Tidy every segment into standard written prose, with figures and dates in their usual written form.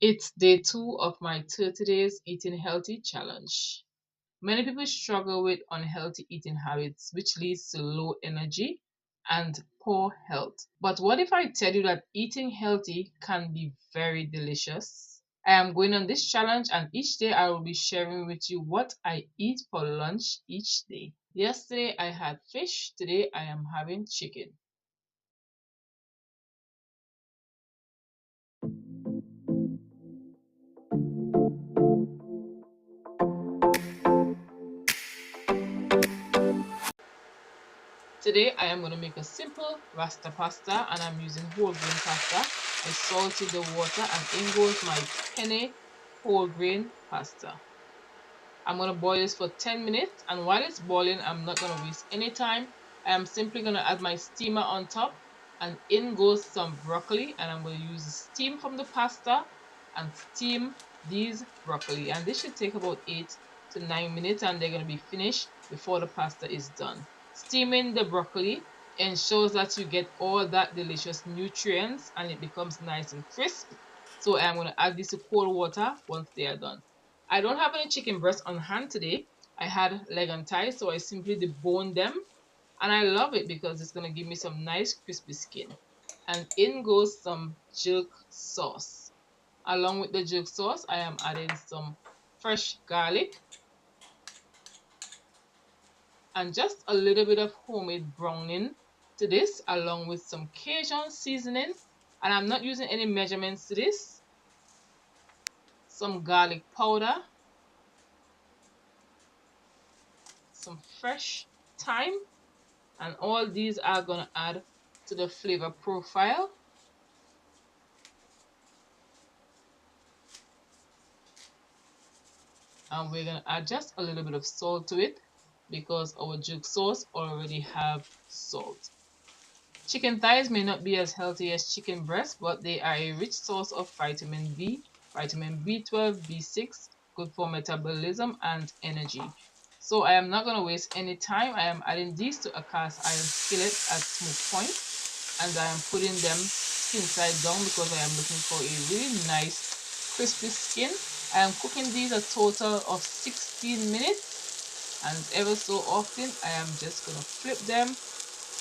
It's day 2 of my 30 days eating healthy challenge. Many people struggle with unhealthy eating habits, which leads to low energy and poor health. But what if I tell you that eating healthy can be very delicious? I am going on this challenge, and each day I will be sharing with you what I eat for lunch each day. Yesterday I had fish, today I am having chicken. Today I am going to make a simple rasta pasta, and I'm using whole grain pasta. I salted the water and in goes my penne whole grain pasta. I'm going to boil this for 10 minutes, and while it's boiling I'm not going to waste any time. I am simply going to add my steamer on top, and in goes some broccoli, and I'm going to use the steam from the pasta and steam these broccoli, and this should take about 8 to 9 minutes, and they're going to be finished before the pasta is done. Steaming the broccoli ensures that you get all that delicious nutrients and it becomes nice and crisp. So I'm going to add this to cold water once they are done. I don't have any chicken breast on hand today. I had leg and thighs, so I simply deboned them, and I love it because it's going to give me some nice crispy skin. And in goes some jerk sauce. Along with the jerk sauce, I am adding some fresh garlic and just a little bit of homemade browning to this, along with some Cajun seasoning. And I'm not using any measurements to this. Some garlic powder, some fresh thyme, and all these are going to add to the flavor profile. And we're going to add just a little bit of salt to it because our jerk sauce already have salt. Chicken thighs may not be as healthy as chicken breast, but they are a rich source of vitamin B, vitamin B12, B6, good for metabolism and energy. So I am not going to waste any time. I am adding these to a cast iron skillet at smoke point, and I am putting them skin side down because I am looking for a really nice crispy skin. I am cooking these a total of 16 minutes, and ever so often I am just going to flip them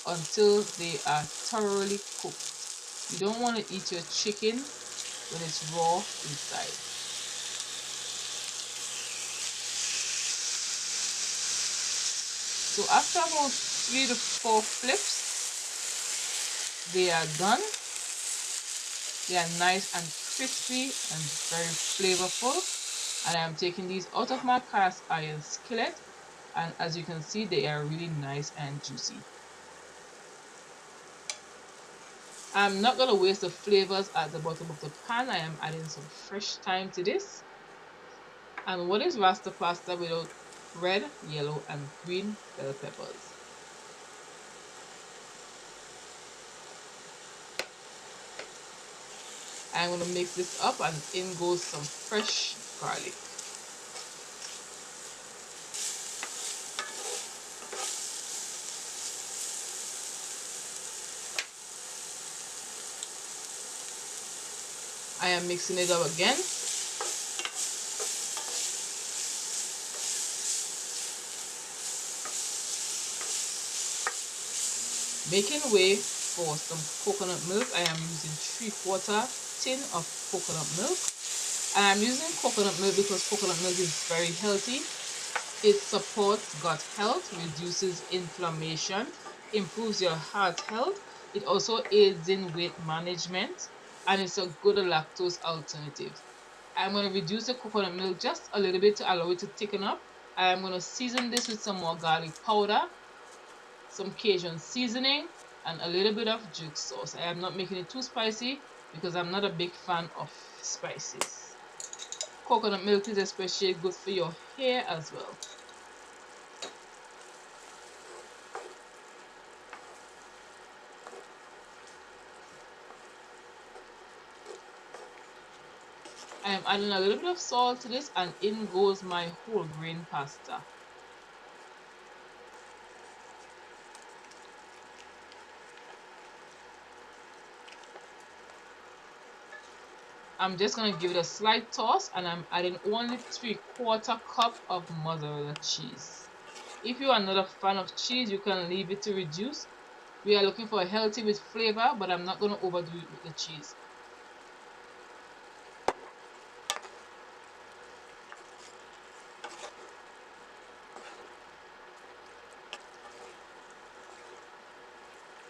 until they are thoroughly cooked. You don't want to eat your chicken when it's raw inside. So after about 3 to 4 flips, they are done. They are nice and crispy and very flavorful. And I'm taking these out of my cast iron skillet, and as you can see, they are really nice and juicy. I'm not going to waste the flavors at the bottom of the pan. I am adding some fresh thyme to this. And what is rasta pasta without red, yellow, and green bell peppers? I'm going to mix this up, and in goes some fresh garlic. I am mixing it up again. Making way for some coconut milk. I am using 3/4 tin of coconut milk. And I'm using coconut milk because coconut milk is very healthy. It supports gut health, reduces inflammation, improves your heart health. It also aids in weight management, and it's a good lactose alternative. I'm going to reduce the coconut milk just a little bit to allow it to thicken up. I'm going to season this with some more garlic powder, some Cajun seasoning, and a little bit of jerk sauce. I am not making it too spicy because I'm not a big fan of spices. Coconut milk is especially good for your hair as well. I am adding a little bit of salt to this, and in goes my whole grain pasta. I'm just going to give it a slight toss, and I'm adding only 3/4 cup of mozzarella cheese. If you are not a fan of cheese, you can leave it to reduce. We are looking for a healthy with flavor, but I'm not going to overdo it with the cheese.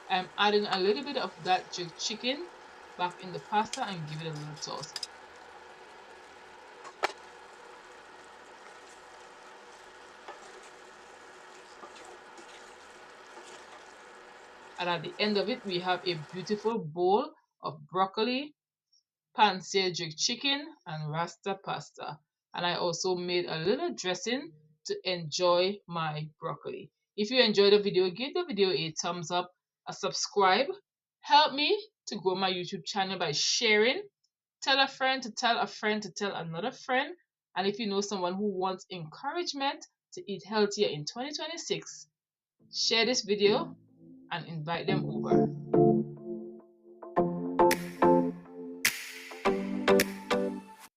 I'm adding a little bit of that jerk chicken back in the pasta and give it a little toss. And at the end of it, we have a beautiful bowl of broccoli, pan-seared jerk chicken, and rasta pasta. And I also made a little dressing to enjoy my broccoli. If you enjoyed the video, give the video a thumbs up, a subscribe. Help me to grow my YouTube channel by sharing. Tell a friend to tell a friend to tell another friend. And if you know someone who wants encouragement to eat healthier in 2026, share this video and invite them over.